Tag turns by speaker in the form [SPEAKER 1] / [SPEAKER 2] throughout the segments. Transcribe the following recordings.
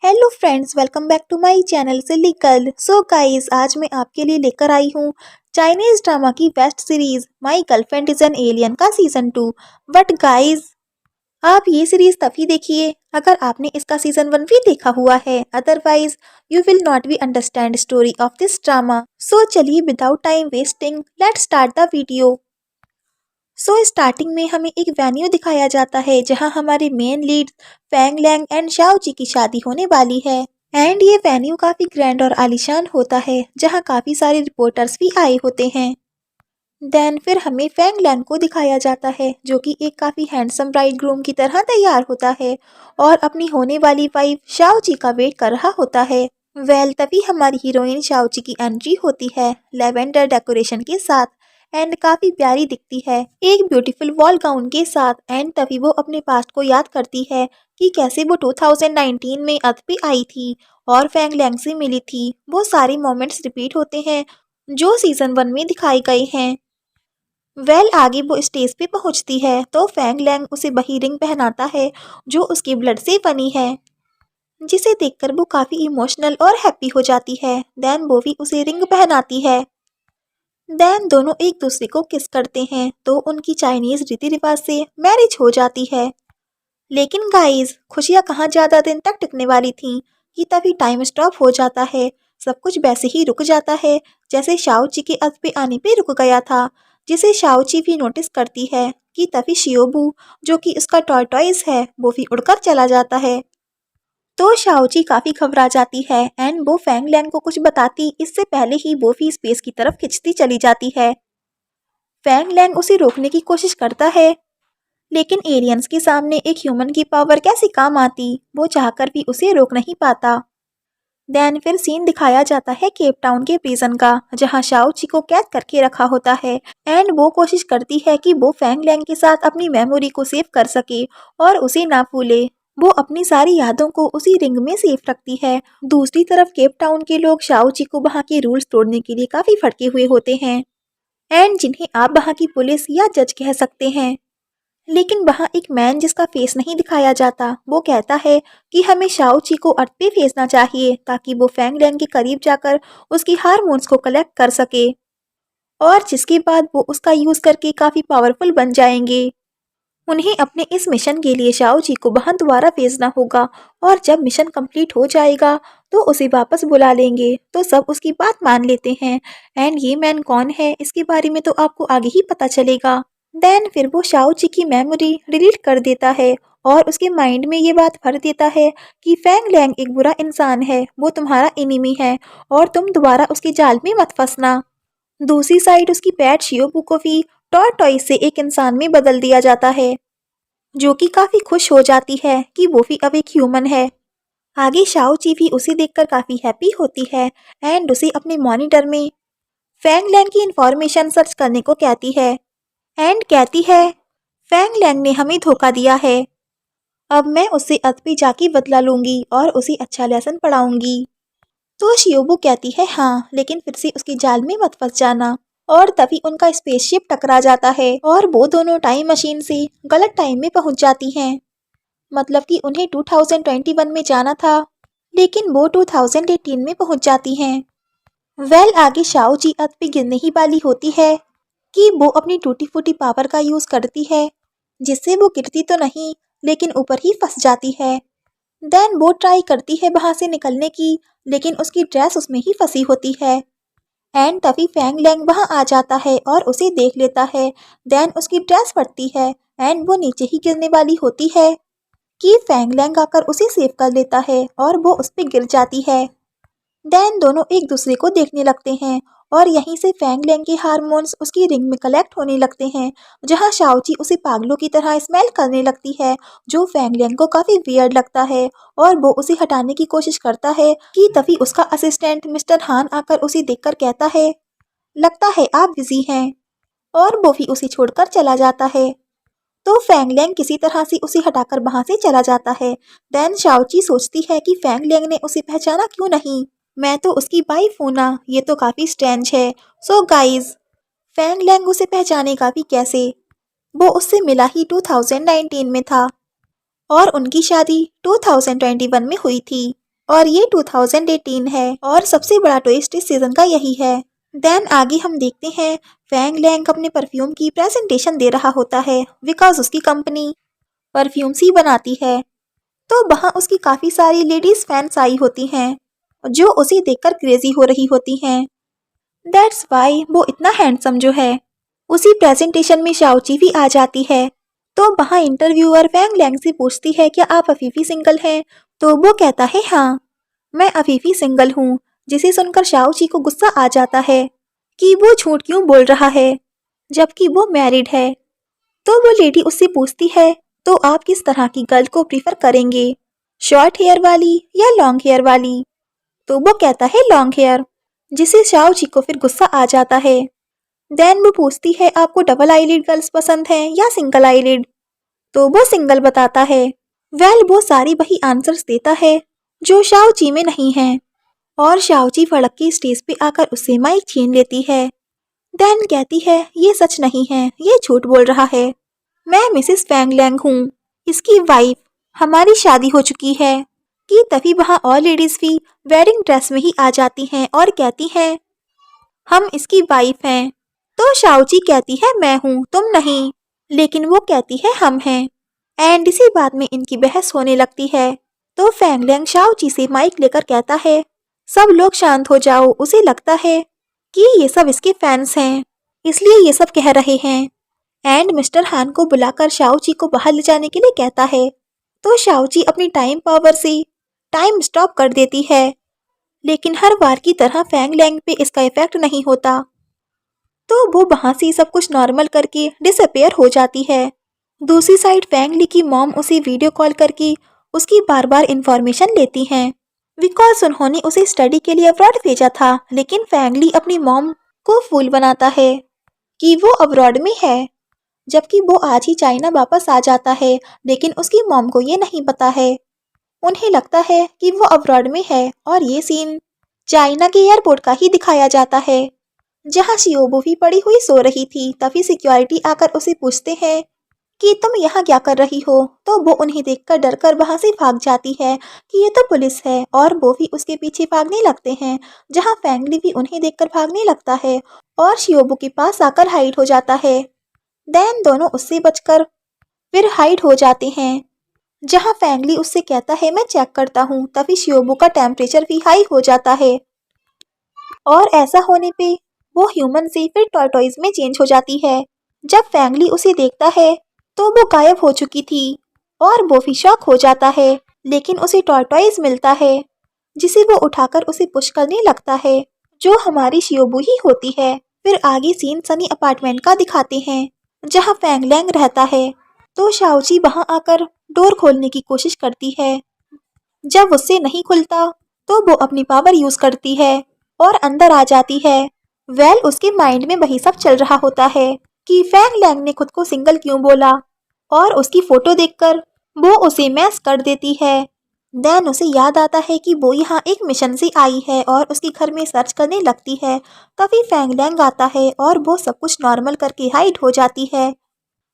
[SPEAKER 1] Hello friends, welcome back to my channel silly girl. So guys, आज मैं आपके लिए लेकर आई हूँ चाइनीज ड्रामा की best series my girlfriend is an alien का सीजन 2। बट गाइस, आप ये सीरीज तभी देखिए अगर आपने इसका सीजन 1 भी देखा हुआ है, otherwise you will not be understand story of this drama. So चलिए without time wasting let's start the video. Starting में हमें एक वेन्यू दिखाया जाता है जहां हमारे main lead Fang Lang and Shao Ji की शादी होने वाली है। एंड ये वेन्यू काफी ग्रैंड और आलीशान होता है जहां काफी सारे रिपोर्टर्स भी आए होते हैं। देन फिर हमें फैंग लैंग को दिखाया जाता है जो कि एक काफी हैंडसम ब्राइड ग्रूम की तरह तैयार होता है और अपनी होने वाली वाइफ शाओ जी का वेट कर रहा होता है। तभी हमारी हीरोइन शाओ जी की एंट्री होती है लेवेंडर डेकोरेशन के साथ एंड काफी प्यारी दिखती है एक ब्यूटीफुल वॉल गाउन के साथ। एंड तभी वो अपने पास्ट को याद करती है कि कैसे वो 2019 में अर्थ पे आई थी और फैंग लैंग से मिली थी। वो सारे मोमेंट्स रिपीट होते हैं जो सीजन 1 में दिखाए गए हैं। आगे वो स्टेज पे पहुंचती है तो फैंग लैंग उसे वही रिंग पहनाता है जो उसके ब्लड से बनी है, जिसे देखकर वो काफी इमोशनल और हैप्पी हो जाती है। देन वो भी उसे रिंग पहनाती है। देन दोनों एक दूसरे को किस करते हैं तो उनकी चाइनीज रीति रिवाज से मैरिज हो जाती है। लेकिन गाइस, खुशियां कहाँ ज्यादा दिन तक टिकने वाली थी कि तभी टाइम स्टॉप हो जाता है। सब कुछ वैसे ही रुक जाता है जैसे शाओ ची के अर्थ पे आने पे रुक गया था, जिसे शाओ ची भी नोटिस करती है कि तभी शियोबू जो कि उसका टॉर्टॉइस है वो भी उड़कर चला जाता है। तो शाओ ची काफी घबरा जाती है एंड वो फैंग लैंग को कुछ बताती इससे पहले ही वो भी स्पेस की तरफ खिंचती चली जाती है। फैंग लैंग उसे रोकने की कोशिश करता है लेकिन एलियंस के सामने एक ह्यूमन की पावर कैसे काम आती, वो चाहकर भी उसे रोक नहीं पाता। देन फिर सीन दिखाया जाता है केप टाउन के प्रिजन का जहां शाओ ची को कैद करके रखा होता है एंड वो कोशिश करती है कि वो फैंग लैंग के साथ अपनी मेमोरी को सेव कर सके और उसे ना भूले। वो अपनी सारी यादों को उसी रिंग में सेव रखती है। दूसरी तरफ केप टाउन के लोग शाओ ची को वहाँ के रूल्स तोड़ने के लिए काफी भड़के हुए होते हैं एंड जिन्हें आप वहाँ की पुलिस या जज कह सकते हैं। लेकिन वहाँ एक मैन जिसका फेस नहीं दिखाया जाता वो कहता है कि हमें शाओ ची को अर्थ पे भेजना चाहिए ताकि वो फैंग लैंग के करीब जाकर उसकी हार्मोन्स को कलेक्ट कर सके और जिसके बाद वो उसका यूज करके काफी पावरफुल बन जाएंगे। उन्हें अपने इस मिशन के लिए शाओ जी को वहां दोबारा भेजना होगा और जब मिशन कंप्लीट हो जाएगा तो उसे वापस बुला लेंगे। तो सब उसकी बात मान लेते हैं एंड ये मैन कौन है इसके बारे में तो आपको आगे ही पता चलेगा। देन फिर वो शाओ जी की मेमोरी डिलीट कर देता है और उसके माइंड में ये बात भर देता है कि फैंग लैंग एक बुरा इंसान है, वो तुम्हारा एनिमी है और तुम दोबारा उसके जाल में मत फंसना। दूसरी साइड उसकी पेट शियोबू को भी टॉर्टॉइस से एक इंसान में बदल दिया जाता है जो कि काफी खुश हो जाती है कि वो भी अब एक ह्यूमन है। आगे शाओ ची भी उसे देखकर काफी हैप्पी होती है एंड उसे अपने मॉनिटर में फैंग लैंग की इंफॉर्मेशन सर्च करने को कहती है एंड कहती है फैंग लैंग ने हमें धोखा दिया है, अब मैं उससे अर्थ पे जाके बदला लूंगी और उसे अच्छा लेसन पढ़ाऊंगी। तो शियोबू कहती है हाँ, लेकिन फिर से उसके जाल में मत फंस जाना। और तभी उनका स्पेसशिप टकरा जाता है और वो दोनों टाइम मशीन से गलत टाइम में पहुंच जाती हैं। मतलब कि उन्हें 2021 में जाना था लेकिन वो 2018 में पहुंच जाती हैं। आगे शाओ जी अर्थ पे गिरने ही वाली होती है कि वो अपनी टूटी फूटी पावर का यूज करती है जिससे वो गिरती तो नहीं लेकिन ऊपर ही फंस जाती है। देन वो ट्राई करती है वहां से निकलने की लेकिन उसकी ड्रेस उसमें ही फंसी होती है एंड तभी फैंग लैंग वहां आ जाता है और उसे देख लेता है। देन उसकी ड्रेस फटती है एंड वो नीचे ही गिरने वाली होती है कि फैंग लैंग आकर उसे सेव कर लेता है और वो उस पर गिर जाती है। देन दोनों एक दूसरे को देखने लगते हैं और यहीं से फैंग लैंग के हार्मोन्स उसकी रिंग में कलेक्ट होने लगते हैं जहां शाओची उसे पागलों की तरह स्मेल करने लगती है जो फैंग लैंग को काफी वियर्ड लगता है और वो उसे हटाने की कोशिश करता है कि तभी उसका असिस्टेंट मिस्टर हान आकर उसे देखकर कहता है लगता है आप बिजी हैं और वो भी उसे छोड़कर चला जाता है। तो फैंग लैंग किसी तरह से उसे हटाकर वहां से चला जाता है। देन शाओची सोचती है कि फैंग लैंग ने उसे पहचाना क्यों नहीं, मैं तो उसकी वाइफ हूं ना, ये तो काफी स्ट्रेंज है। सो गाइज, फैंग लैंग उसे पहचानेगा भी कैसे, वो उससे मिला ही 2019 में था और उनकी शादी 2021 में हुई थी। और ये 2018 है और सबसे बड़ा ट्विस्ट इस सीजन का यही है। देन आगे हम देखते हैं फैंग लैंग अपने परफ्यूम की प्रेजेंटेशन दे रहा होता है बिकॉज उसकी कंपनी परफ्यूम्स ही बनाती है। तो वहाँ उसकी काफी सारी लेडीज फैंस आई होती हैं जो उसे देखकर क्रेजी हो रही होती हैं। दैट्स वाई वो इतना हैंडसम जो है। उसी प्रेजेंटेशन में शाओची भी आ जाती है। तो वहाँ इंटरव्यूअर फैंग लैंग से पूछती है क्या आप अफीफी सिंगल हैं? तो वो कहता है हाँ मैं अफीफी सिंगल हूँ। जिसे सुनकर शाओची को गुस्सा आ जाता है कि वो झूठ क्यों बोल रहा है जबकि वो मैरिड है। तो वो लेडी उससे पूछती है तो आप किस तरह की गर्ल को प्रीफर करेंगे, शॉर्ट हेयर वाली या लॉन्ग हेयर वाली? तो वो कहता है लॉन्ग हेयर, जिसे शाओची को फिर गुस्सा आ जाता है। देन वो पूछती है आपको डबल आईलिड गर्ल्स पसंद हैं या सिंगल आईलिड? तो वो सिंगल बताता है। वेल वो सारी वही आंसर्स देता है जो शाओची में नहीं है और शाओची फड़क के स्टेज पे आकर उससे माइक छीन लेती है। देन कहती है ये सच नहीं है, ये झूठ बोल रहा है। मैं मिसेस फैंग लैंग हूँ, इसकी वाइफ। हमारी शादी हो चुकी है। कि तभी वहाँ और लेडीज भी वेडिंग ड्रेस में ही आ जाती हैं और कहती हैं हम इसकी वाइफ हैं। तो शाओची कहती है मैं हूँ तुम नहीं, लेकिन वो कहती है हम हैं। एंड इसी बात में इनकी बहस होने लगती है। तो फैंग लैंग शाओची से माइक लेकर कहता है सब लोग शांत हो जाओ, उसे लगता है कि ये सब इसके फैंस हैं इसलिए ये सब कह रहे हैं। एंड मिस्टर हान को बुलाकर शाओची को बाहर ले जाने के लिए कहता है। तो शाओची अपनी टाइम पावर से टाइम स्टॉप कर देती है, लेकिन हर बार की तरह फैंग लैंग पे इसका इफेक्ट नहीं होता। तो वो वहां से सब कुछ नॉर्मल करके डिसअपेयर हो जाती है। दूसरी साइड फैंग ली की मॉम उसे वीडियो कॉल करके उसकी बार बार इंफॉर्मेशन लेती हैं बिकॉज उन्होंने उसे स्टडी के लिए अब्रॉड भेजा था। लेकिन फैंग ली अपनी मॉम को फूल बनाता है कि वो अब्रॉड में है जबकि वो आज ही चाइना वापस आ जाता है। लेकिन उसकी मॉम को ये नहीं पता है। उन्हें लगता है कि वो अब्रॉड में है और ये सीन चाइना के एयरपोर्ट का ही दिखाया जाता है जहाँ शियोबो भी पड़ी हुई सो रही थी। तभी सिक्योरिटी आकर उसे पूछते हैं कि तुम यहाँ क्या कर रही हो? तो वो उन्हें देखकर डरकर वहां से भाग जाती है कि ये तो पुलिस है और वो भी उसके पीछे भागने लगते हैं जहाँ फैंगली भी उन्हें देखकर भागने लगता है और शियोबो के पास आकर हाइड हो जाता है। देन दोनों उससे बचकर फिर हाइड हो जाते हैं जहाँ फैंगली उससे कहता है मैं चेक करता हूँ। तभी शियोबो का टेम्परेचर भी हाई हो जाता है और ऐसा होने पे वो ह्यूमन से फिर टॉर्टोइज में चेंज हो जाती है। जब फैंगली उसे देखता है तो वो गायब हो चुकी थी और वो भी शॉक हो जाता है। लेकिन उसे टॉर्टोइज मिलता है जिसे वो उठाकर उसे पुश करने लगता है जो हमारी शियोबू ही होती है। फिर आगे सीन सनी अपार्टमेंट का दिखाते हैं जहाँ फैंग लैंग रहता है। तो शाओची वहां आकर डोर खोलने की कोशिश करती है। जब उससे नहीं खुलता तो वो अपनी पावर यूज करती है और अंदर आ जाती है। वेल उसके माइंड में वही सब चल रहा होता है कि फैंग लैंग ने खुद को सिंगल क्यों बोला और उसकी फोटो देखकर वो उसे मैस कर देती है। देन उसे याद आता है कि वो यहाँ एक मिशन से आई है और उसके घर में सर्च करने लगती है। तभी फैंग लैंग आता है और वो सब कुछ नॉर्मल करके हाइड हो जाती है।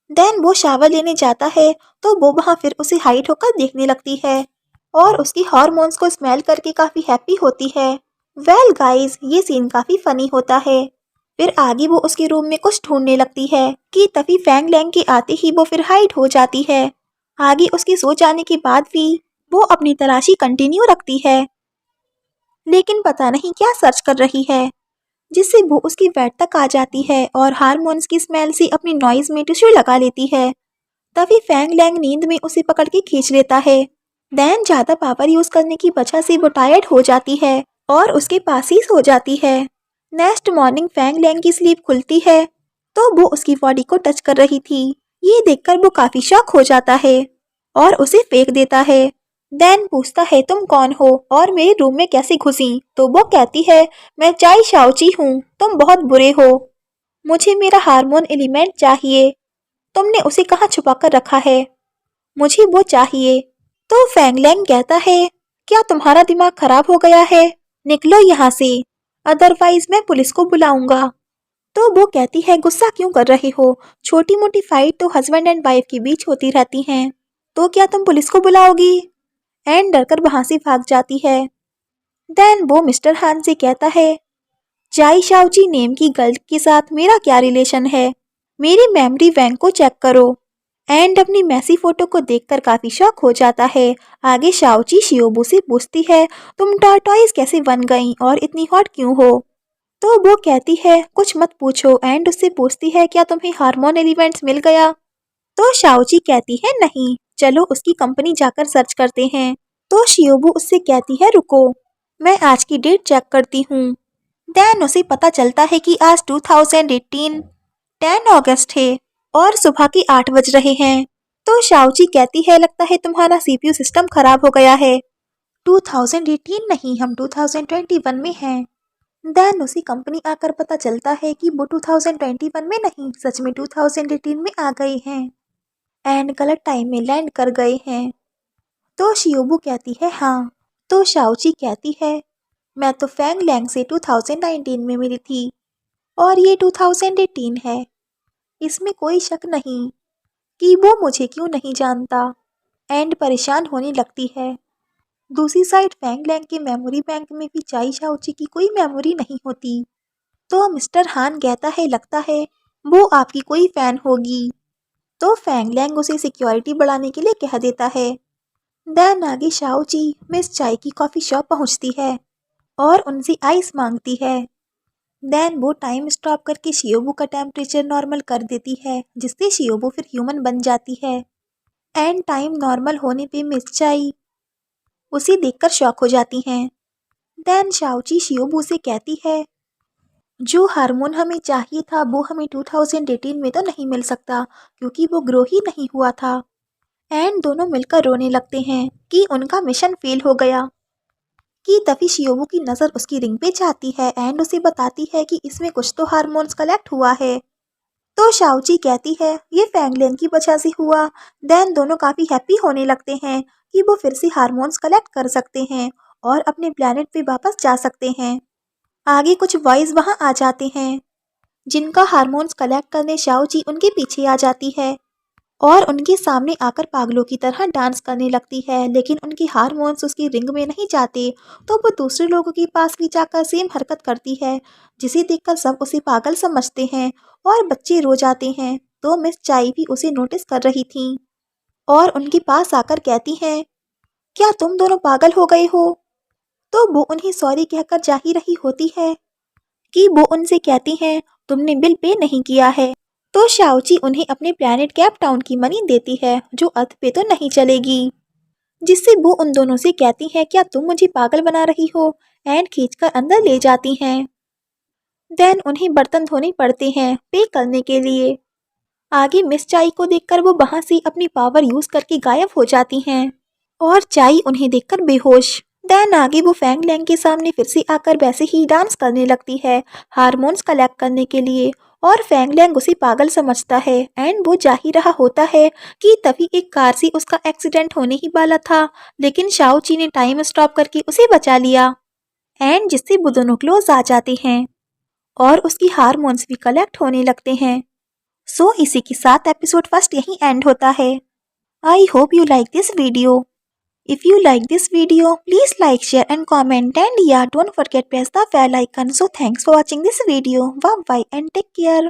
[SPEAKER 1] देन वो शावर लेने जाता है तो वो वहाँ फिर उसे हाइड होकर देखने लगती है और उसकी हार्मोन्स को स्मेल करके काफी हैप्पी होती है। वेल गाइस ये सीन काफी फनी होता है। फिर आगे वो उसके रूम में कुछ ढूंढने लगती है कि तभी फैंग लैंग के आते ही वो फिर हाइड हो जाती है। आगे उसके सो जाने के बाद भी वो अपनी तलाशी कंटिन्यू रखती है लेकिन पता नहीं क्या सर्च कर रही है जिससे वो उसकी बेड तक आ जाती है और हार्मोन्स की स्मेल से अपनी नॉइज में टिश्यू लगा लेती है। तभी फैंग लैंग नींद में उसे पकड़ के खींच लेता है। देन ज्यादा पावर यूज करने की वजह से वो टायर्ड हो जाती है और उसके पास ही सो जाती है। नेक्स्ट मॉर्निंग फैंग लैंग की स्लीप खुलती है तो वो उसकी बॉडी को टच कर रही थी। ये देखकर वो काफी शॉक हो जाता है और उसे फेंक देता है। देन पूछता है तुम कौन हो और मेरे रूम में कैसे घुसी? तो वो कहती है मैं चाई शाओची हूँ, तुम बहुत बुरे हो, मुझे मेरा हार्मोन एलिमेंट चाहिए, तुमने उसे कहाँ छुपा कर रखा है, मुझे वो चाहिए। तो फैंग लैंग कहता है क्या तुम्हारा दिमाग खराब हो गया है, निकलो यहाँ से अदरवाइज मैं पुलिस को बुलाऊंगा। तो वो कहती है गुस्सा क्यों कर रहे हो, छोटी मोटी फाइट तो हस्बैंड एंड वाइफ के बीच होती रहती हैं, तो क्या तुम पुलिस को बुलाओगी? एंड डरकर वहां से भाग जाती है। देन वो मिस्टर हान से कहता है, चाई शाओची नेम की गर्ल के साथ मेरा क्या रिलेशन है? मेरी मेमोरी बैंक को चेक करो। एंड अपनी मैसी फोटो को देखकर काफी शॉक हो जाता है। आगे शाओची शियोबू से पूछती है, तुम टॉर्टॉइस कैसे बन गई और इतनी हॉट क्यों हो? तो वो कहती है, कुछ मत पूछो। एंड उससे पूछती है, क्या तुम्हें हार्मोन एलिमेंट्स मिल गया? तो शाओची कहती है, नहीं, चलो उसकी कंपनी जाकर सर्च करते हैं। तो शियोबू उससे कहती है, रुको, मैं आज की डेट चेक करती हूँ। देन उसे पता चलता है कि आज 2018 10 अगस्त है और सुबह के 8 बज रहे हैं। तो शाओची कहती है, लगता है तुम्हारा सीपीयू सिस्टम खराब हो गया है। 2018 नहीं, हम 2021 में हैं। देन उसी कंपनी आकर पता चलता है कि वो 2021 में नहीं, सच में 2018 में आ गए हैं एंड गलत टाइम में लैंड कर गए हैं। तो शियोबू कहती है, हाँ। तो शाओची कहती है, मैं तो फैंग लैंग से 2019 में मिली थी और ये 2018 है। इसमें कोई शक नहीं कि वो मुझे क्यों नहीं जानता। एंड परेशान होने लगती है। दूसरी साइड फैंग लैंग के मेमोरी बैंक में भी चाई शाओची की कोई मेमोरी नहीं होती। तो मिस्टर हान कहता है, लगता है वो आपकी कोई फैन होगी। तो फैंग लैंग उसे सिक्योरिटी बढ़ाने के लिए कह देता है। देन आगे शाओची मिस चाई की कॉफी शॉप पहुंचती है और उनसे आइस मांगती है। देन वो टाइम स्टॉप करके शियोबू का टेम्परेचर नॉर्मल कर देती है, जिससे शियोबू फिर ह्यूमन बन जाती है। एंड टाइम नॉर्मल होने पे मिस चाई उसे देखकर शॉक हो जाती हैं। देन शाओची शियोबू से कहती है, जो हार्मोन हमें चाहिए था वो हमें 2018 में तो नहीं मिल सकता क्योंकि वो ग्रो ही नहीं हुआ था। एंड दोनों मिलकर रोने लगते हैं कि उनका मिशन फेल हो गया। कि तभी शियोबू की नज़र उसकी रिंग पे जाती है एंड उसे बताती है कि इसमें कुछ तो हार्मोन्स कलेक्ट हुआ है। तो शाओची कहती है, ये फैंगलिन की वजह से हुआ। देन दोनों काफ़ी हैप्पी होने लगते हैं कि वो फिर से हार्मोन्स कलेक्ट कर सकते हैं और अपने प्लेनेट पे वापस जा सकते हैं। आगे कुछ बॉयज़ वहाँ आ जाते हैं जिनका हार्मोन्स कलेक्ट करने शाओची उनके पीछे आ जाती है और उनके सामने आकर पागलों की तरह डांस करने लगती है। लेकिन उनके हार्मोन्स उसकी रिंग में नहीं जाते, तो वो दूसरे लोगों के पास भी जाकर सेम हरकत करती है, जिसे देखकर सब उसे पागल समझते हैं और बच्चे रो जाते हैं। तो मिस चाई भी उसे नोटिस कर रही थी और उनके पास आकर कहती हैं, क्या तुम दोनों पागल हो गए हो? तो वो उन्हें सॉरी कहकर जा ही रही होती है कि वो उनसे कहती हैं, तुमने बिल पे नहीं किया है। तो शाओची उन्हें अपने प्लैनेट कैप टाउन की मनी देती है जो अर्थ पे तो नहीं चलेगी, जिससे वो उन दोनों से कहती हैं, क्या तुम मुझे पागल बना रही हो? एंड खींचकर अंदर ले जाती हैं। देन उन्हें बर्तन धोने पड़ते हैं पे करने के लिए। आगे मिस चाई को देखकर वो वहां से अपनी पावर यूज करके गायब हो जाती हैं और चाई उन्हें देखकर बेहोश। देन आगे वो फैंग लैंग के सामने फिर से आकर वैसे ही डांस करने लगती है हार्मोन्स कलेक्ट करने के लिए और फैंग लैंग उसे पागल समझता है एंड वो जा ही रहा होता है कि तभी एक कार से उसका एक्सीडेंट होने ही वाला था, लेकिन शाओची ने टाइम स्टॉप करके उसे बचा लिया एंड जिससे वो दोनों क्लोज आ जाते हैं और उसकी हार्मोन्स भी कलेक्ट होने लगते हैं। सो इसी के साथ एपिसोड फर्स्ट यहीं एंड होता है। I hope you like this video. If you like this video, please like, share and comment, and yeah, don't forget press the bell icon. So thanks for watching this video. Bye bye and take care.